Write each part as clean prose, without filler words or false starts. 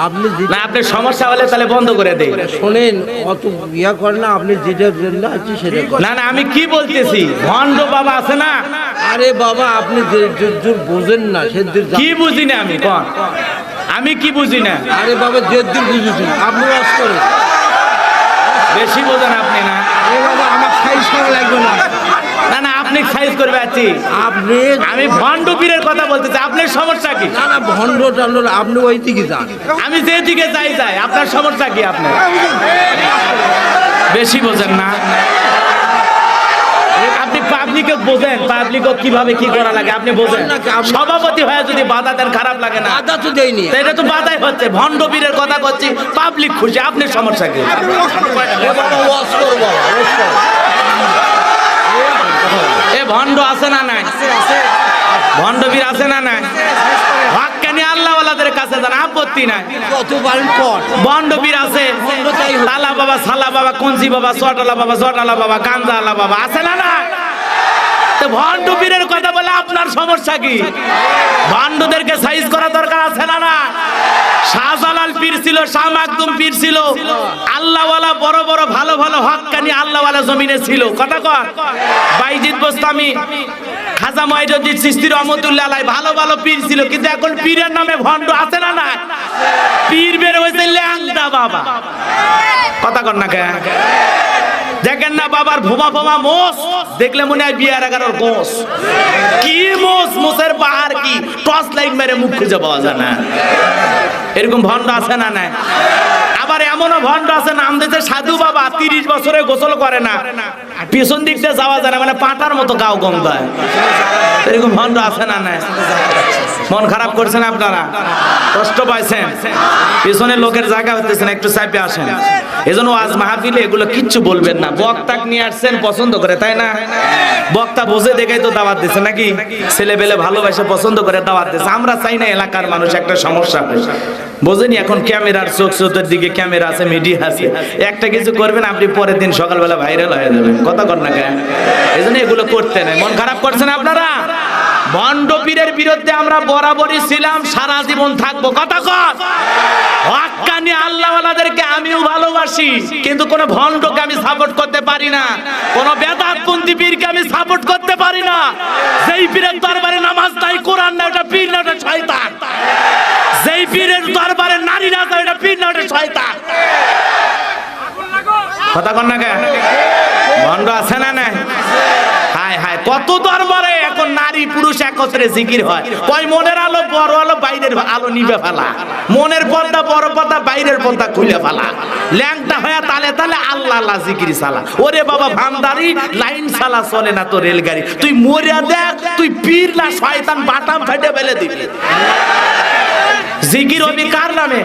আপনি না আপনি সমস্যা হলে তাহলে বন্ধ করে দেই। শোনেন, অত ইয়া করেন না, আপনি যেটার জন্য আছে সেটা করেন। না না আমি কি বলতেছি, ভণ্ড বাবা আছে না। আরে বাবা, আপনি যে বোঝেন না সেদিন কি বুঝি না আমি, কোন আমি কি বুঝি না। আরে বাবা, যেদিন বুঝেছেন আপনি ওয়াজ করেন। বেশি বোঝেন আপনি না। আরে বাবা, আমার সাইজ করা লাগবে না। না না আপনি সাইজ করবে আছি, আপনি আমি ভণ্ড পীরের কথা বলতেছি। আপনার সমস্যা কি? না না, ভণ্ড টান্ড আপনি ওই দিকে যান। আমি যেদিকে যাই আপনার সমস্যা কি? আপনার বেশি বোঝেন না আপনি। পাবলিকে বোঝেন, পাবলিকও কিভাবে কি করা লাগে আপনি বোঝেন। সভাপতি হয়ে যদি বাধা দেন খারাপ লাগে না? বাধা তো দেয়নি, এটা তো বাধাই হচ্ছে। ভণ্ড পীরের কথা করছি, পাবলিক খুশি, আপনার সমস্যা কি? এ বাবা ওয়াজ করবো, ওয়াজ করবো। এ ভণ্ড আছে না নাই? ভণ্ড পীর আছে না নাই? হক্কানি আল্লাহওয়ালাদের কাছে যান, আপত্তি নাই। কতবার পর ভণ্ড পীর আছে, তালা বাবা, সালা বাবা, কঞ্চি বাবা, চটালা বাবা, চটালা বাবা, গাঞ্জা আলা বাবা আছে না না? তো ভণ্ড পীরের কথা বলে আপনার সমস্যা কি? ভণ্ডদেরকে সাইজ করা দরকার আছে না না? শাহজালাল পীর ছিল, শাহ মাকদুম পীর ছিল, আল্লাহওয়ালা বড় বড় ভালো ভালো হক্কানি আল্লাহওয়ালা জমিনে ছিল। কথা কর। বাইজিদ বোস্তামি, খাজা মঈনুদ্দিন চিশতি রহমাতুল্লাহ আলাইহি ভালো ভালো পীর ছিল, কিন্তু এখন পীরের নামে ভণ্ড আছে না না? পীর বের হয়েছে ল্যাংদা বাবা। কথা কর না কেন? দেখেন না বাবার ভোমা ভোমা মোষ দেখলে মনে হয় বিয়ার 11 গোস। কি মোষ, মোষের বাহার কি টর্চ লাইট মেরে মুখ খুঁজে পাওয়া যায় না। এরকম ভণ্ড আছে না না? আবার এমনও ভণ্ড আছে, নাম দিয়েছে সাধু বাবা, 30 বছরে গোসল করে না, পিছন দিকতে যাওয়া যায় না, মানে পাটার মতো গাও গঙ্গায়। এরকম ভণ্ড আছে না না? মন খারাপ করছেন আপনারা, কষ্ট পাইছেন, পিছনে লোকের জায়গা হতেছেন, একটু চাপে আসেন। এজন্য আজ মাহফিলে এগুলো কিচ্ছু বলবেন না। বক্তাক নিয়ে আসছেন পছন্দ করে, তাই না? বক্তা বোঝে দেখেই তো দাওয়াত দিচ্ছে নাকি? ছেলে পেলে ভালোবাসে পছন্দ করে দাওয়াত দিচ্ছে। আমরা চাই না এলাকার মানুষ একটা সমস্যা হয়, বোঝেনি? এখন ক্যামেরার চোখ চোখের দিকে ক্যামেরা আছে, মিডিয়া আছে, একটা কিছু করবেন আপনি পরের দিন সকালবেলা ভাইরাল হয়ে যাবেন। কথা কর না কেন? এই জন্য এগুলো করতে নেই। মন খারাপ করছেন আপনারা? ভণ্ড পীরের বিরুদ্ধে আমরা বরাবরই ছিলাম, সারা জীবন থাকবো। কথা কর। হক্কানি আল্লাহওয়ালাদেরকে আমিও ভালোবাসি, কিন্তু কোন ভণ্ডকে আমি সাপোর্ট করতে পারি না, কোন বেদাতপন্থী পীরকে আমি সাপোর্ট করতে পারি না। যেই পীরের দরবারে নামাজ নাই, কোরআন নাই, ওটা পীর না, ওটা শয়তান। যেই পীরের দরবারে নারী না যায়, ওটা পীর না, ওটা শয়তান। কথা কর না কেন? ভণ্ড আছে না না? হায় হায়, কত দরবারে এখন নারী পুরুষ একত্রে জিকির হয়। কই মনের আলো বড় আলো, বাইরের আলো নিভে ফেলা, মনের পর্দা বড় পর্দা, বাইরের পর্দা খুলে ফেলা, ল্যাংটা হয়ে তালে তালে আল্লাহ আল্লাহ জিকির চালা। ওরে বাবা ভান্ডারি, লাইন চালা চলে না তো রেলগাড়ি। তুই মরিয়া দেখ, তুই পীর না শয়তান, বাটাম ফেটে ফেলে দিবি। জিকির হবে কার নামে?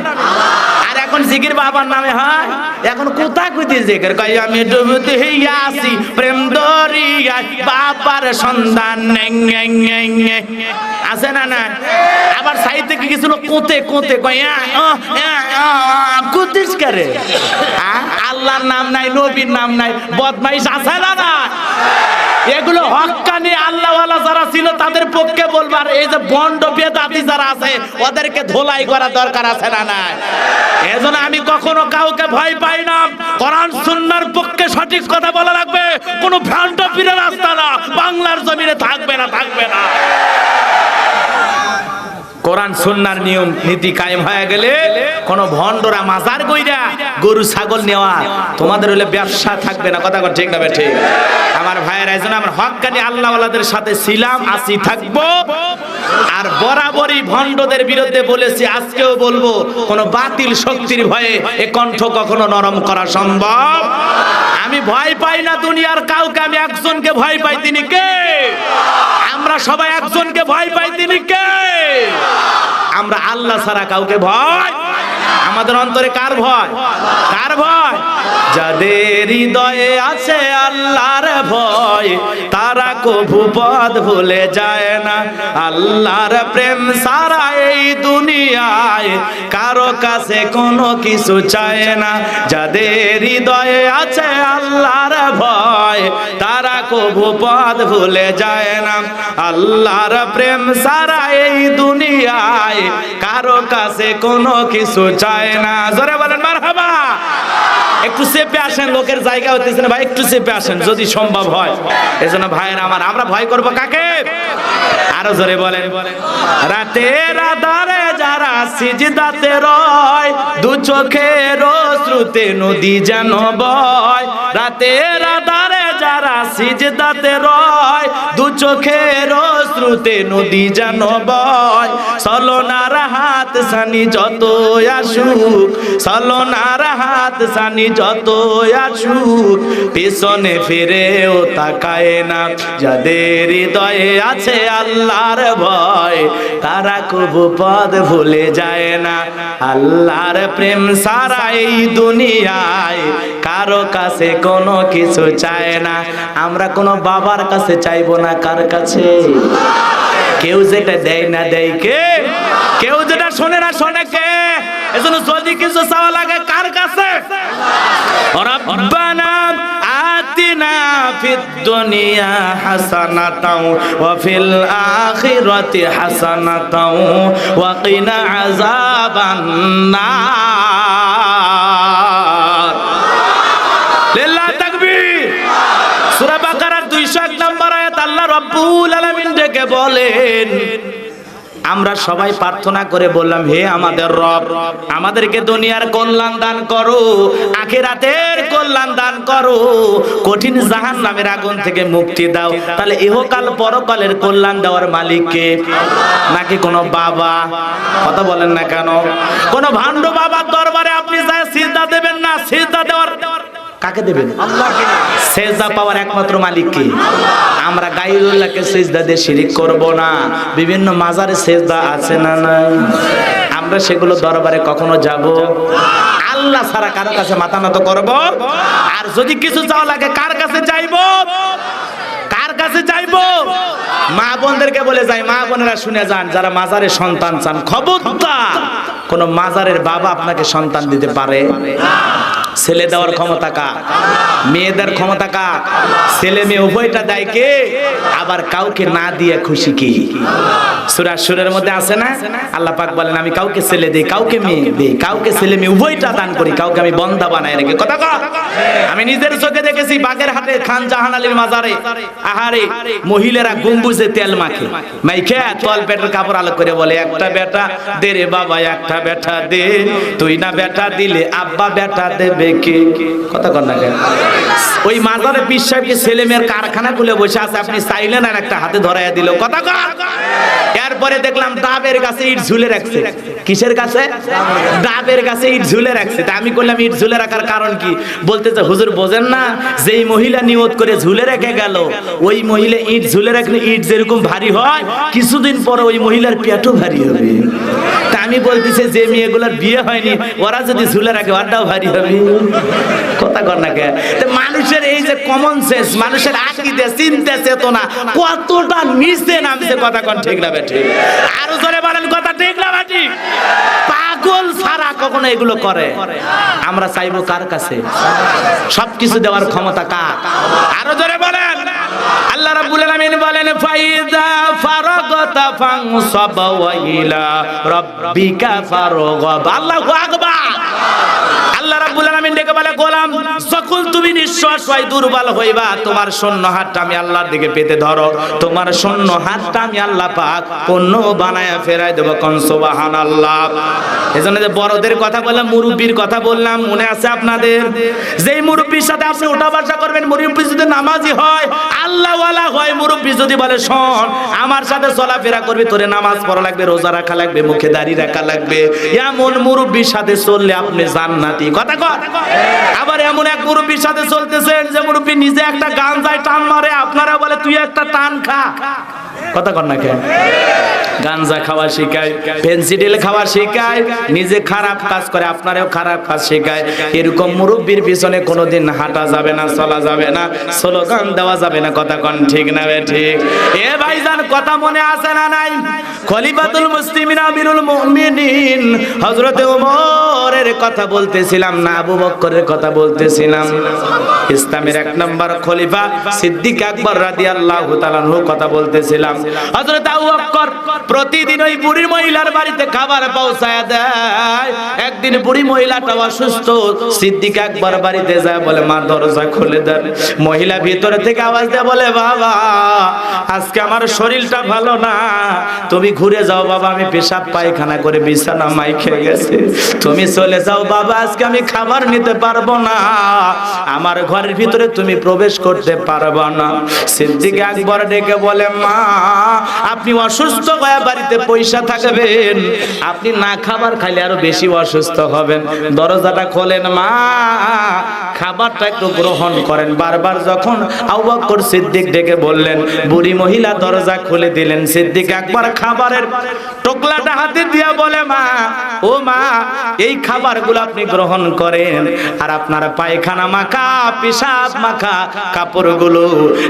আর এখন জিকির বাবার নামে হয়। এখন কোথায় কোথায় জিকির কই, আমি ডুবতে হইয়া আসি প্রেম দরিয়ায়, বাবার সন্ধান আছে না না? আবার সাইতে কি কিছু কোতে কোতে কই কুতিস করে। আল্লাহর নাম নাই, নবীর নাম নাই, বদমাইশ আছে না না? এগুলো হক্কানি আল্লাহওয়ালা যারা ছিল তাদের পক্ষে বলবার, এই যে ভণ্ড বেদাতি যারা আছে ওদেরকে ধোলাই করা দরকার আছে না নাই? এজন্য আমি কখনো কাউকে ভয় পাই না। কোরআন সুন্নাহর পক্ষে সঠিক কথা বলা লাগবে। কোনো ভণ্ড পীরের রাস্তা না বাংলার জমিনে থাকবে না, থাকবে না। কোরআন সুন্নাহর নিয়ম নীতি কায়েম হয়ে গেলে কোন ভণ্ডরা মাজার কইরা গরু ছাগল নেওয়া তোমাদের হলে ব্যবসা থাকবে না। কথা ঠিক না বেঠে? আমার ভাইয়েরা, এজন্য আমরা হক্কানি আল্লাহওয়ালাদের সাথে ছিলাম, আছি, থাকবো। আর বরাবরই ভণ্ডদের বিরুদ্ধে বলেছি, আজকেও বলবো। কোন বাতিল শক্তির ভয়ে এ কণ্ঠ কখনো নরম করা সম্ভব। আমি ভয় পাই না দুনিয়ার কাউকে, আমি একজনকে ভয় পাই, তিনি কে? আমরা সবাই একজনকে ভয় পাই, তিনি কে? আমরা আল্লাহ ছাড়া কাউকে ভয়। আমাদের অন্তরে কার ভয়? কার ভয়? যাদের হৃদয়ে আছে আল্লাহর ভয়, তারা কভু পথ ভুলে যায় না। আল্লাহর প্রেম সারা এই দুনিয়ায় কারো কাছে কোনো কিছু চায় না। যাদের হৃদয়ে আছে আল্লাহর ভয়, তারা কভু পথ ভুলে যায় না। আল্লাহর প্রেম সারা এই দুনিয়ায় কারো কাছে কোনো কিছু চায় না। জোরে বলেন মারহাবা। একটু চেপে আসেন, লোকের জায়গা হতেছে না ভাই, একটু চেপে আসেন যদি সম্ভব হয়। এজন্য ভাইয়েরা আমার, আমরা ভয় করব কাকে? আরো জোরে বলেন। রাতের আধারে যারা সিজদাতে রয়, দু চোখের অশ্রুতে নদী যেন বয়। রাতের আধারে যারা সিজদাতে রয়, দু চোখের অশ্রুতে নদী যেন বয়। সলনার হাত সানি যত আসুক, সলনার হাত সানি যত আসুক, পেছনে ফিরেও তাকায় না। যাদের হৃদয়ে আছে আল্লাহর ভয়, তারা কবু পথ ভুলে যায় না। আল্লাহর প্রেম সারা এই দুনিয়ায় কারো কাছে কোনো কিছু চায় না। আমরা কোনো বাবার কাছে চাইবো না, কার কাছে? কেউ যেটা দেয় না দেয় কে? কেউ যেটা শোনে না শোনে কে? এজন্য যদি কিছু চাওয়া লাগে কার কাছে? রব্বানা আতিনা ফিদ দুনিয়া হাসানাতাও ওয়া ফিল আখিরাতি হাসানাতাও ওয়া কিনা আযাবান নার। লিল্লাহি তাকবীর। সূরা বাকারার 201 নম্বর আয়াত আল্লাহ রাব্বুল আলামিন ডেকে বলেন, আমরা সবাই প্রার্থনা করে বললাম, হে আমাদের রব, আমাদেরকে দুনিয়ার কল্যাণ দান করো, আখিরাতের কল্যাণ দান করো, কঠিন জাহান্নামের আগুন থেকে মুক্তি দাও। তাহলে ইহকাল পরকালের কল্যাণ দেওয়ার মালিক কে? নাকি কোনো বাবা? কথা বলেন না কেন? কোন ভান্ড বাবার দরবারে আপনি যায় সিজদা দেবেন না। সিজদা দেওয়ার কাকে দেবেন? আল্লাহকে। সিজদা পাওয়ার একমাত্র মালিক কে? আমরা গায়রুল্লাহকে সিজদা দিয়ে শিরিক করব না। বিভিন্ন মাজারে সিজদা আছে না নাই? আমরা সেগুলো দরবারে কখনো যাব? আল্লাহ ছাড়া কারো কাছে মাথা নত করব? আর যদি কিছু চাওয়া লাগে কার কাছে চাইবো? কার কাছে চাইবো? মা বোনদেরকে বলে যাই, মা বোনেরা শুনে যান, যারা মাজারে সন্তান চান, খবরদার কোন মাজারের বাবা আপনাকে সন্তান দিতে পারে? ছেলে দেওয়ার ক্ষমতা কার? মেয়েদের ক্ষমতা কার? ছেলে মেয়ে উভয়টা দেয় কে? আবার কাউকে না দিয়ে খুশি কি? সূরা সূরের মধ্যে আছে না, আল্লাহ পাক বলেন, আমি কাউকে ছেলে দেই, কাউকে মেয়ে দেই, কাউকে ছেলে মেয়ে উভয়টা দান করি, কাউকে আমি বন্দা বানাই রেখে। কথা কর। আমি নিজের চোখে দেখেছি বাগেরহাটে খান জাহান আলীর মাজারে, আহারে মহিলারা গম্বুজে তেল মাখে, মাইখে তল পেটের কাপড় আলো করে বলে, একটা বেটা দে রে বাবা, একটা বেটা দে, তুই না বেটা দিলে আব্বা বেটা দেবে কে? কথা কর না কেন? ওই মাজারে পীর সাহেবকে ছেলে মেয়ের কারখানা খুলে বসে আছে, আপনি চাইলেন আর একটা হাতে ধরাইয়া দিল। কথা কর। এরপরে দেখলাম ডাবের কাছে ইট ঝুলে রাখছে। কিসের কাছে? ডাবের কাছে ইট ঝুলে রাখছে। তা আমি বললাম, ইট ঝুলে রাখার কারণ কি? বলতেছে, হুজুর বোঝেন না, যেই মহিলা নিয়ত করে ঝুলে রেখে গেল, ওই মহিলা ইট ঝুলে রাখলে ইট যেরকম ভারী হয়, কিছুদিন পরে ওই মহিলার পেটও ভারী হবে। তা আমি বলতেছি, যে মেয়েগুলোর বিয়ে হয়নি ওরা যদি ঝুলে রাখে ওরাও ভারী হবে। কথা কর না কে? মানুষের এই যে কমন সেন্স, মানুষের আকীদা, চিন্তা চেতনা কতটা নিচে নামছে। কথা কন ঠিক না ঠিক? আরো জোরে বলেন, কথা ঠিক না ঠিক? পাগল ছাড়া কখনো এগুলো করে? আমরা চাইবো কার কাছে? সবকিছু দেওয়ার ক্ষমতা কার? আরো জোরে বলেন। আল্লাহ রাব্বুল আলামিন বলেন, ফাইদা ফারাগতা ফানসাব ওয়া ইলা রাব্বিকা ফারগাব। আল্লাহু আকবার। আল্লাহ রাব্বুল আলামিন ডেকে বলে, গোলাম যখন তুমি নিঃশ্বাস হয় দুর্বল হইবা, তোমার শূন্য হাতটা আমি আল্লাহর দিকে পেতে ধরো, তোমার শূন্য হাতটা আমি আল্লাহ পাক পূর্ণ বানায়া ফেরাই দেব। কোন সুবহানাল্লাহ। এজন্য যে বড়দের কথা বললাম, মুরব্বির কথা বললাম, মনে আছে আপনাদের? যেই মুরব্বির সাথে আপনি ওঠা বসা করবেন, মুরব্বি যদি নামাজি হয়, আল্লাহ ওয়ালা হয়, মুরব্বি যদি বলে, শোন আমার সাথে চলাফেরা করবি, তোরে নামাজ পড়া লাগবে, রোজা রাখা লাগবে, মুখে দাড়ি রাখা লাগবে, এমন মুরব্বির সাথে চললে আপনি জান্নাতি। কথা কর। আবার এমন এক মুরব্বির সাথে চলতেছেন যে মুরব্বি নিজে একটা গাঞ্জায় টান মারে, আপনারা বলে তুই একটা টান খা। কথা কর না কেন? গাঞ্জা খাওয়া শিখায়, পেন্সিডিল খাওয়া শিখায়, নিজে খারাপ কাজ করে, আপনারেও খারাপ কাজ শিখায়। এরকম মুরব্বির পিছনে কোনোদিন হাঁটা যাবে না, চলা যাবে না, স্লোগান দেওয়া যাবে না। কথা কন ঠিক না ঠিক? এ ভাইজান, কথা মনে আছে না নাই? খলিফাতুল মুসলিমিন আমিরুল মুমিনিন হযরতে ওমর ওমরের কথা বলতেছিলাম না আবু বকরের কথা বলতেছিলাম? ইসলামের 1 নম্বর খলিফা সিদ্দিক আকবর রাদিয়াল্লাহু তাআলা আনহুর কথা বলতেছিলাম। হযরত আবু বকর প্রতিদিন ওই বুড়ি মহিলার বাড়িতে খাবার পৌঁছায় দেয়। একদিন বুড়ি মহিলাটা অসুস্থ, সিদ্দিক আকবর বাড়িতে যায়, বলে মা দরজা খুলে দেন। মহিলা ভিতরে থেকে আওয়াজ দেয়, বলে বাবা আজকে আমার শরীরটা ভালো না, তুমি ঘুরে যাও বাবা, আমি পেশাব পায়খানা করে বিছানা মাইকে গেছে, তুমি চলে যাও বাবা, আজকে আমি খাবার নিতে পারবো না, আমার ঘরের ভিতরে তুমি প্রবেশ করতে পারবে না। সিদ্দিক আকবর ডেকে বলে মা আপনি অসুস্থ হয়ে বাড়িতে পয়সা থাকবেন, আপনি না খাবার খাইলে আরো বেশি অসুস্থ হবেন, দরজাটা খোলেন মা, খাবারটা একটু গ্রহণ করেন। বারবার যখন আবু বকর সিদ্দিক ডেকে বললেন, বুড়ি মহিলা দরজা খুলে দিলেন। সিদ্দিক আকবর খাবারের টোকলাটা হাতে দিয়া বলে মা, ও মা এই খাবারগুলো আপনি গ্রহণ করেন, আর আপনার পায়খানা মাখা পেশাব মাখা কাপড়গুলো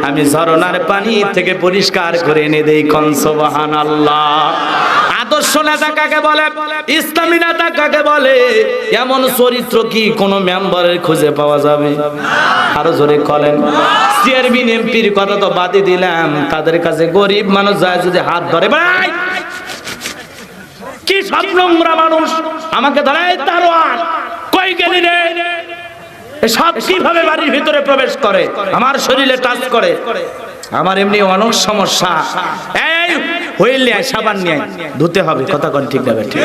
আমি ঝরনার পানি থেকে পরিষ্কার করে এনে দেই। কোন সুবহানাল্লাহ। আদর্শ নেতা কাকে বলে? ইসলামী নেতা কাকে বলে? এমন চরিত্র কি কোন মেম্বারের খুঁজে পাওয়া যাবে? আরো জোরে বলেন। চেয়ারম্যান এমপির কথা তো বাদই দিলাম, তাদের কাছে গরিব মানুষ যায় যদি হাত ধরে, ভাই কি সব নোংরা মানুষ, আমাকে ধরে দারোয়ান কই গেলি রে, সব কিভাবে বাড়ির ভিতরে প্রবেশ করে, আমার শরীরে টাচ করে, আমার এমনি অনেক সমস্যা, এই হইলে সাবান নিয়ে ধুতে হবে। কথা কোন ঠিক না? ঠিক।